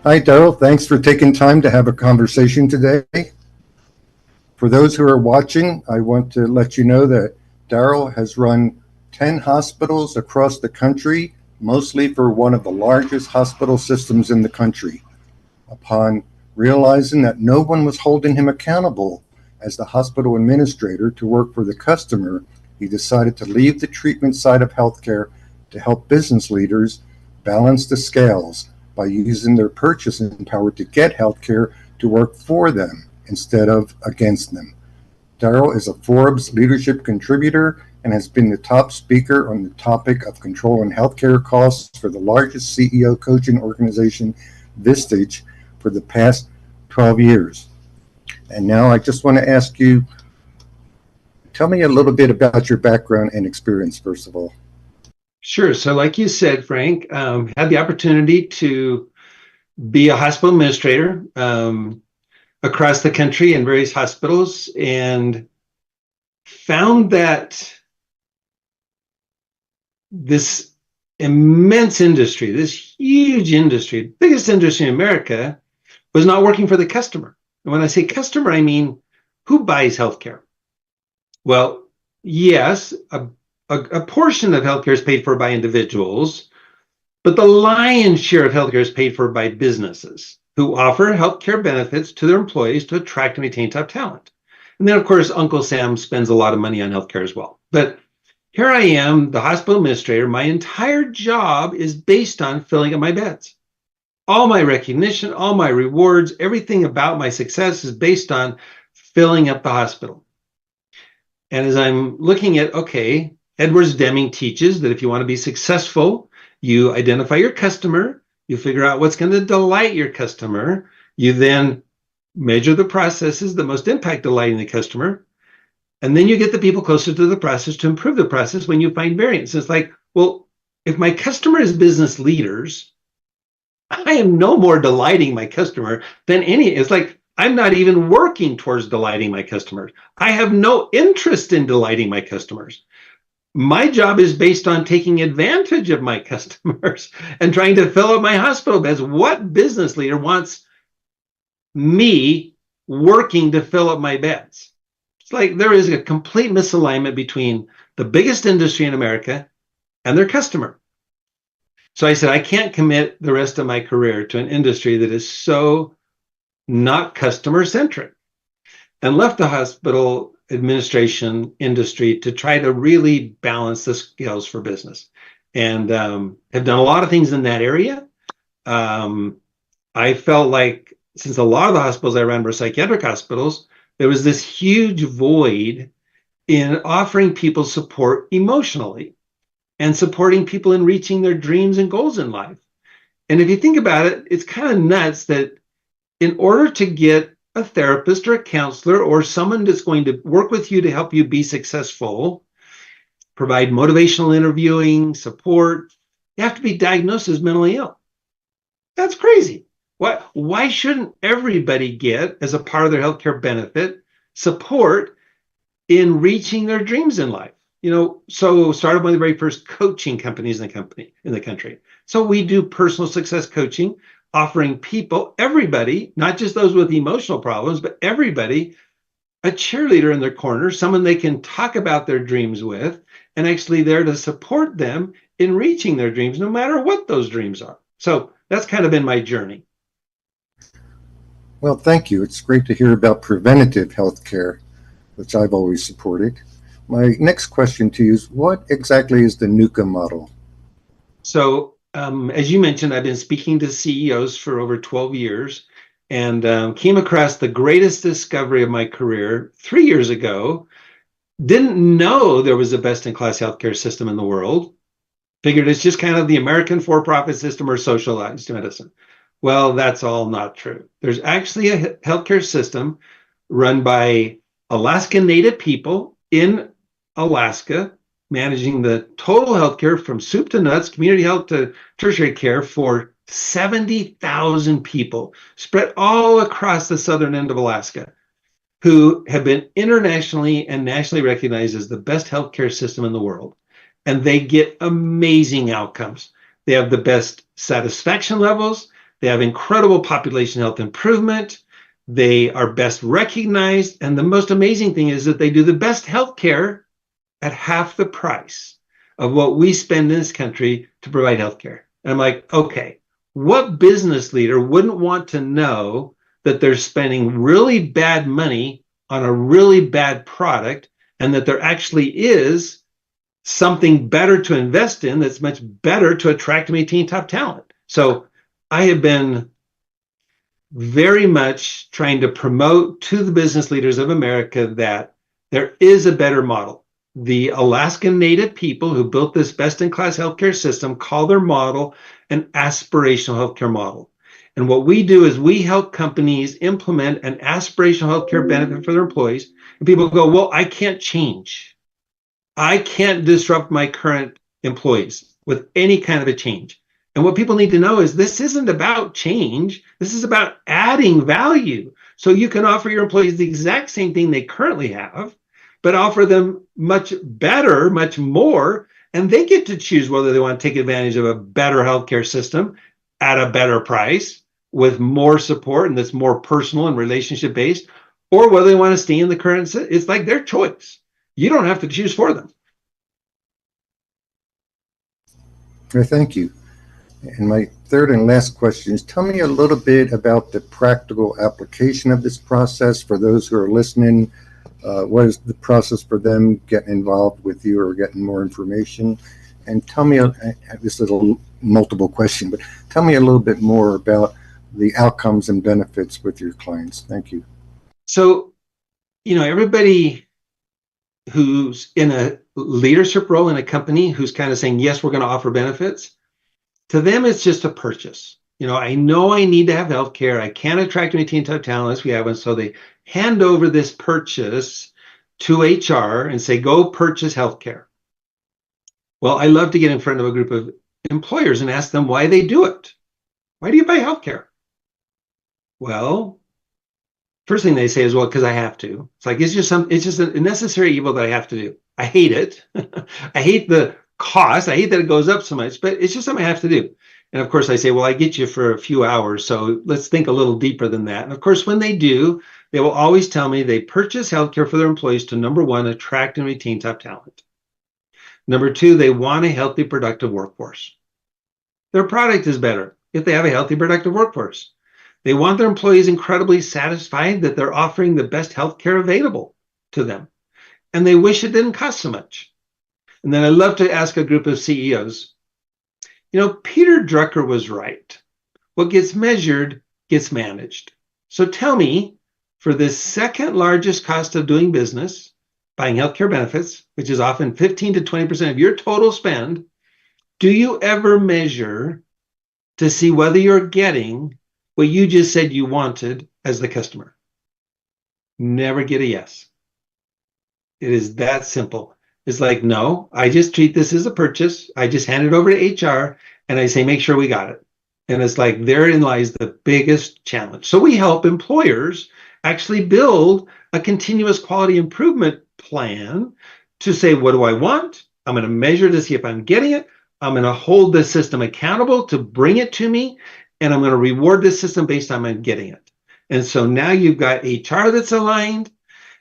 Hi, Daryl. Thanks for taking time to have a conversation today. For those who are watching, I want to let you know that Daryl has run 10 hospitals across the country, mostly for one of the largest hospital systems in the country. Upon realizing that no one was holding him accountable as the hospital administrator to work for the customer, he decided to leave the treatment side of healthcare to help business leaders balance the scales by using their purchasing power to get healthcare to work for them instead of against them. Daryl is a Forbes leadership contributor and has been the top speaker on the topic of controlling healthcare costs for the largest CEO coaching organization, Vistage, for the past 12 years. And now I just want to ask you, tell me a little bit about your background and experience, first of all. Sure. So like you said, Frank, had the opportunity to be a hospital administrator across the country in various hospitals, and found that this immense industry, this huge industry, biggest industry in America, was not working for the customer. And when I say customer, I mean who buys healthcare? Well, yes, a portion of healthcare is paid for by individuals, but the lion's share of healthcare is paid for by businesses who offer healthcare benefits to their employees to attract and retain top talent. And then, of course, Uncle Sam spends a lot of money on healthcare as well. But here I am, the hospital administrator. My entire job is based on filling up my beds. All my recognition, all my rewards, everything about my success is based on filling up the hospital. And as I'm looking at, okay, Edwards Deming teaches that if you want to be successful, you identify your customer, you figure out what's going to delight your customer, you then measure the processes that most impact delighting the customer, and then you get the people closer to the process to improve the process when you find variance. It's like, well, if my customer is business leaders, I am no more delighting my customer than it's like I'm not even working towards delighting my customers. I have no interest in delighting my customers. My job is based on taking advantage of my customers and trying to fill up my hospital beds. What business leader wants me working to fill up my beds? It's like there is a complete misalignment between the biggest industry in America and their customer. So I said, I can't commit the rest of my career to an industry that is so not customer centric, and left the hospital administration industry to try to really balance the scales for business, and have done a lot of things in that area. I felt like since a lot of the hospitals I ran were psychiatric hospitals, there was this huge void in offering people support emotionally and supporting people in reaching their dreams and goals in life. And if you think about it, it's kind of nuts that in order to get a therapist or a counselor or someone that's going to work with you to help you be successful, provide motivational interviewing, support, you have to be diagnosed as mentally ill. That's crazy. Why shouldn't everybody get, as a part of their healthcare benefit, support in reaching their dreams in life? So started one of the very first coaching companies in the country. So we do personal success coaching, offering people, everybody, not just those with emotional problems, but everybody, a cheerleader in their corner, someone they can talk about their dreams with, and actually there to support them in reaching their dreams, no matter what those dreams are. So that's kind of been my journey. Well, thank you. It's great to hear about preventative health care, which I've always supported. My next question to you is, what exactly is the NUCA model? So as you mentioned, I've been speaking to CEOs for over 12 years, and came across the greatest discovery of my career 3 years ago. Didn't know there was a best-in-class healthcare system in the world. Figured it's just kind of the American for-profit system or socialized medicine. Well, that's all not true. There's actually a healthcare system run by Alaska Native people in Alaska, managing the total healthcare from soup to nuts, community health to tertiary care for 70,000 people spread all across the southern end of Alaska, who have been internationally and nationally recognized as the best healthcare system in the world. And they get amazing outcomes. They have the best satisfaction levels. They have incredible population health improvement. They are best recognized. And the most amazing thing is that they do the best healthcare at half the price of what we spend in this country to provide healthcare. And I'm like, okay, what business leader wouldn't want to know that they're spending really bad money on a really bad product, and that there actually is something better to invest in that's much better to attract and maintain top talent? So I have been very much trying to promote to the business leaders of America that there is a better model. The Alaskan Native people who built this best-in-class healthcare system call their model an aspirational healthcare model. And what we do is we help companies implement an aspirational healthcare benefit for their employees. And people go, well, I can't change. I can't disrupt my current employees with any kind of a change. And what people need to know is this isn't about change. This is about adding value. So you can offer your employees the exact same thing they currently have, but offer them much better, much more, and they get to choose whether they want to take advantage of a better healthcare system at a better price with more support and that's more personal and relationship based, or whether they want to stay in the current. It's like their choice. You don't have to choose for them. Thank you. And my third and last question is, tell me a little bit about the practical application of this process for those who are listening. What is the process for them getting involved with you or getting more information? And tell me, this is a multiple question, but tell me a little bit more about the outcomes and benefits with your clients. Thank you. So, everybody who's in a leadership role in a company who's kind of saying, yes, we're going to offer benefits, to them, it's just a purchase. I know I need to have healthcare. I can't attract and retain top talent unless we have one. So they hand over this purchase to HR and say, go purchase healthcare. Well, I love to get in front of a group of employers and ask them why they do it. Why do you buy healthcare? Well, first thing they say is, well, because I have to. It's like, it's just a necessary evil that I have to do. I hate it. I hate the cost. I hate that it goes up so much, but it's just something I have to do. And of course I say, well, I get you for a few hours, so let's think a little deeper than that. And of course, when they do, they will always tell me they purchase healthcare for their employees to, number one, attract and retain top talent. Number two, they want a healthy, productive workforce. Their product is better if they have a healthy, productive workforce. They want their employees incredibly satisfied that they're offering the best healthcare available to them. And they wish it didn't cost so much. And then I love to ask a group of CEOs, Peter Drucker was right. What gets measured gets managed. So tell me, for the second largest cost of doing business, buying healthcare benefits, which is often 15 to 20% of your total spend, do you ever measure to see whether you're getting what you just said you wanted as the customer? Never get a yes. It is that simple. It's like, no, I just treat this as a purchase. I just hand it over to HR and I say, make sure we got it. And it's like, therein lies the biggest challenge. So we help employers actually build a continuous quality improvement plan to say, what do I want? I'm going to measure to see if I'm getting it. I'm going to hold the system accountable to bring it to me. And I'm going to reward this system based on my getting it. And so now you've got HR that's aligned.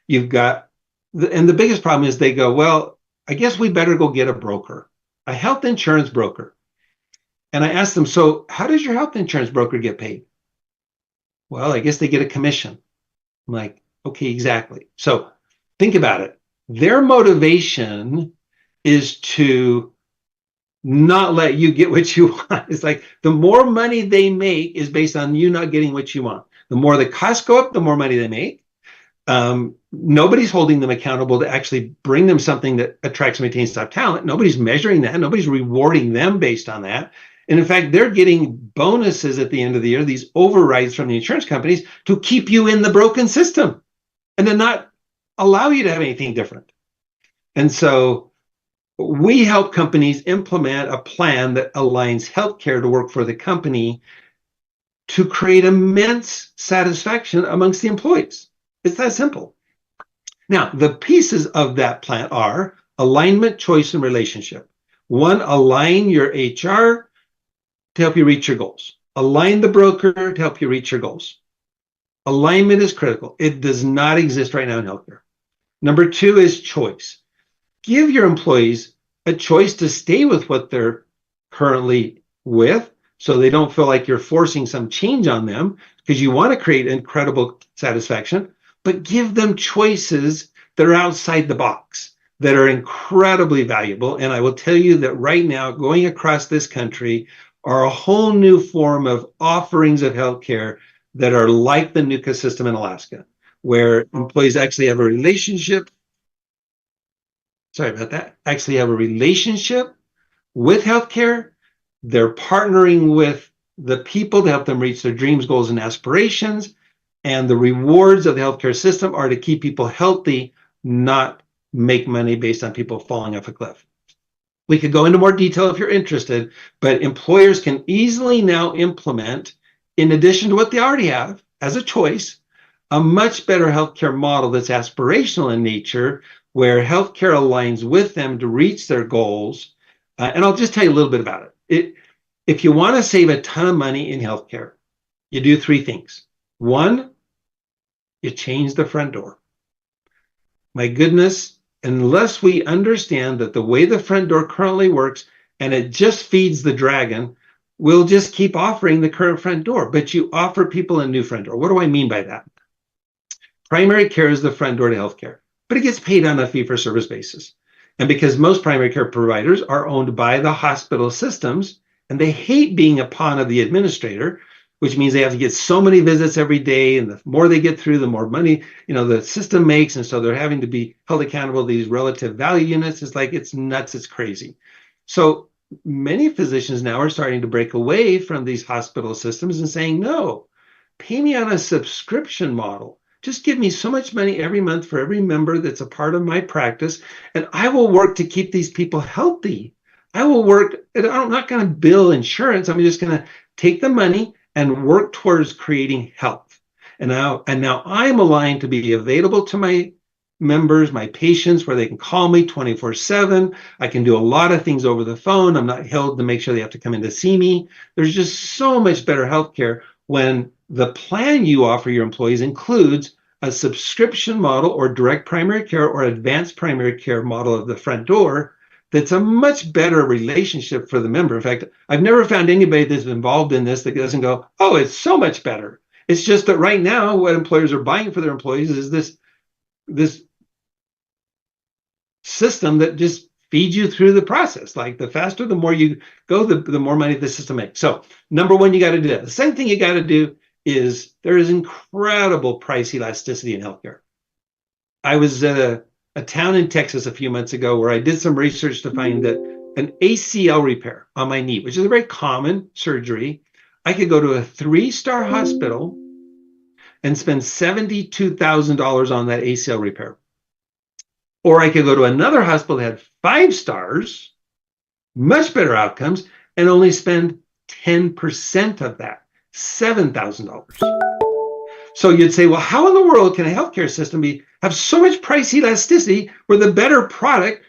You've got, and the biggest problem is they go, well, I guess we better go get a broker, a health insurance broker. And I asked them, so how does your health insurance broker get paid? Well, I guess they get a commission. I'm like, okay, exactly. So think about it. Their motivation is to not let you get what you want. It's like the more money they make is based on you not getting what you want. The more the costs go up, the more money they make. Nobody's holding them accountable to actually bring them something that attracts and maintains top talent. Nobody's measuring that. Nobody's rewarding them based on that. And in fact, they're getting bonuses at the end of the year, these overrides from the insurance companies to keep you in the broken system and then not allow you to have anything different. And so we help companies implement a plan that aligns healthcare to work for the company to create immense satisfaction amongst the employees. It's that simple. Now, the pieces of that plan are alignment, choice, and relationship. One, align your HR to help you reach your goals. Align the broker to help you reach your goals. Alignment is critical. It does not exist right now in healthcare. Number two is choice. Give your employees a choice to stay with what they're currently with, so they don't feel like you're forcing some change on them, because you want to create incredible satisfaction, but give them choices that are outside the box, that are incredibly valuable. And I will tell you that right now, going across this country are a whole new form of offerings of healthcare that are like the NUCA system in Alaska, where employees actually have a relationship. Sorry about that. Actually have a relationship with healthcare. They're partnering with the people to help them reach their dreams, goals, and aspirations. And the rewards of the healthcare system are to keep people healthy, not make money based on people falling off a cliff. We could go into more detail if you're interested, but employers can easily now implement, in addition to what they already have as a choice, a much better healthcare model that's aspirational in nature, where healthcare aligns with them to reach their goals. And I'll just tell you a little bit about it. If you want to save a ton of money in healthcare, you do three things. One, you change the front door. My goodness, unless we understand that the way the front door currently works and it just feeds the dragon, we'll just keep offering the current front door, but you offer people a new front door. What do I mean by that? Primary care is the front door to healthcare, but it gets paid on a fee-for-service basis. And because most primary care providers are owned by the hospital systems, and they hate being a pawn of the administrator, which means they have to get so many visits every day, and the more they get through, the more money the system makes, and so they're having to be held accountable to these relative value units. It's like, it's nuts, it's crazy. So many physicians now are starting to break away from these hospital systems and saying, no, pay me on a subscription model. Just give me so much money every month for every member that's a part of my practice, and I will work to keep these people healthy. I will work, I'm not going to bill insurance. I'm just going to take the money and work towards creating health. And now I'm aligned to be available to my members, my patients, where they can call me 24/7. I can do a lot of things over the phone. I'm not held to make sure they have to come in to see me. There's just so much better healthcare when the plan you offer your employees includes a subscription model or direct primary care or advanced primary care model of the front door. That's a much better relationship for the member. In fact, I've never found anybody that's involved in this that doesn't go, oh, it's so much better. It's just that right now, what employers are buying for their employees is this system that just feeds you through the process. Like, the faster, the more you go, the more money the system makes. So number one, you got to do that. The second thing you got to do is there is incredible price elasticity in healthcare. I was at a town in Texas a few months ago where I did some research to find that an ACL repair on my knee, which is a very common surgery, I could go to a 3-star hospital and spend $72,000 on that ACL repair. Or I could go to another hospital that had 5 stars, much better outcomes, and only spend 10% of that, $7,000. So you'd say, well, how in the world can a healthcare system have so much price elasticity where the better product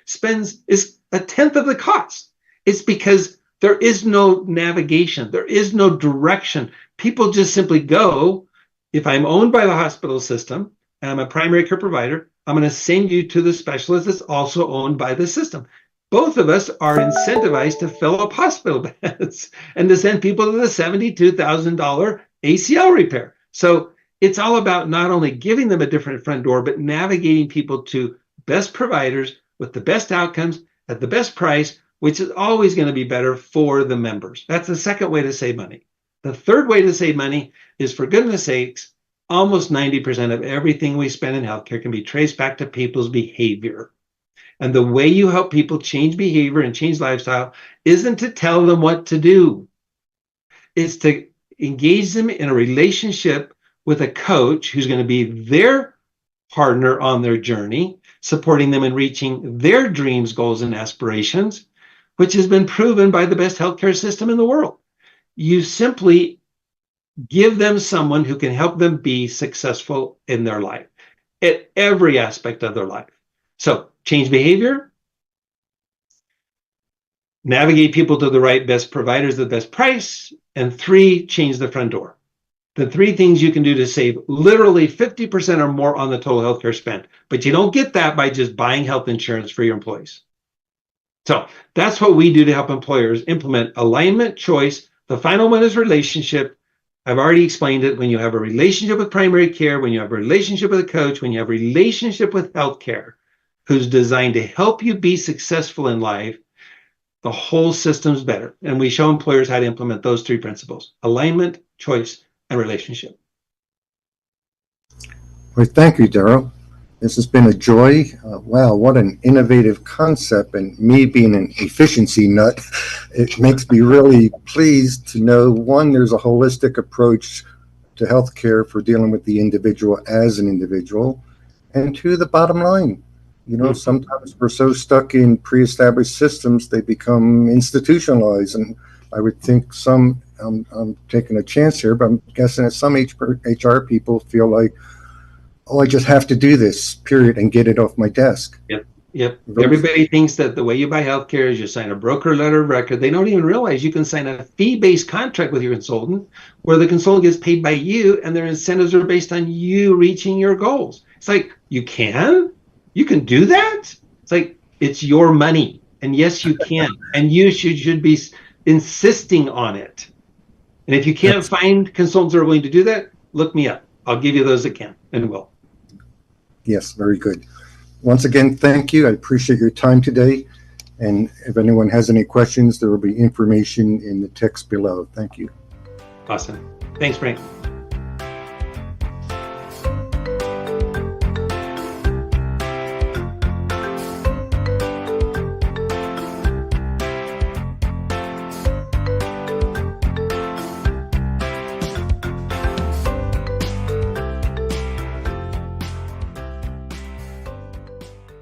is a tenth of the cost? It's because there is no navigation. There is no direction. People just simply go, if I'm owned by the hospital system and I'm a primary care provider, I'm going to send you to the specialist that's also owned by the system. Both of us are incentivized to fill up hospital beds and to send people to the $72,000 ACL repair. So it's all about not only giving them a different front door, but navigating people to best providers with the best outcomes at the best price, which is always going to be better for the members. That's the second way to save money. The third way to save money is, for goodness sakes, almost 90% of everything we spend in healthcare can be traced back to people's behavior. And the way you help people change behavior and change lifestyle isn't to tell them what to do. It's to engage them in a relationship with a coach who's going to be their partner on their journey, supporting them in reaching their dreams, goals, and aspirations, which has been proven by the best healthcare system in the world. You simply give them someone who can help them be successful in their life, at every aspect of their life. So change behavior, navigate people to the right best providers at the best price, and 3, change the front door. The 3 things you can do to save literally 50% or more on the total healthcare spend. But you don't get that by just buying health insurance for your employees. So that's what we do to help employers implement alignment, choice. The final one is relationship. I've already explained it. When you have a relationship with primary care, when you have a relationship with a coach, when you have a relationship with healthcare, who's designed to help you be successful in life, the whole system's better. And we show employers how to implement those 3 principles: alignment, choice, and relationship. Well, thank you, Daryl. This has been a joy. Wow, what an innovative concept. And me being an efficiency nut, it makes me really pleased to know, one, there's a holistic approach to healthcare for dealing with the individual as an individual. And 2, the bottom line. You know, sometimes we're so stuck in pre-established systems, they become institutionalized. And I would think some, I'm taking a chance here, but I'm guessing that some HR people feel like, oh, I just have to do this, period, and get it off my desk. Yep. Everybody thinks that the way you buy healthcare is you sign a broker letter of record. They don't even realize you can sign a fee-based contract with your consultant where the consultant gets paid by you and their incentives are based on you reaching your goals. It's like, you can do that? It's like, it's your money. And yes, you can. And you should be insisting on it. And if you can't find consultants that are willing to do that, look me up. I'll give you those that can and will. Yes, very good. Once again, thank you. I appreciate your time today. And if anyone has any questions, there will be information in the text below. Thank you. Awesome. Thanks, Frank.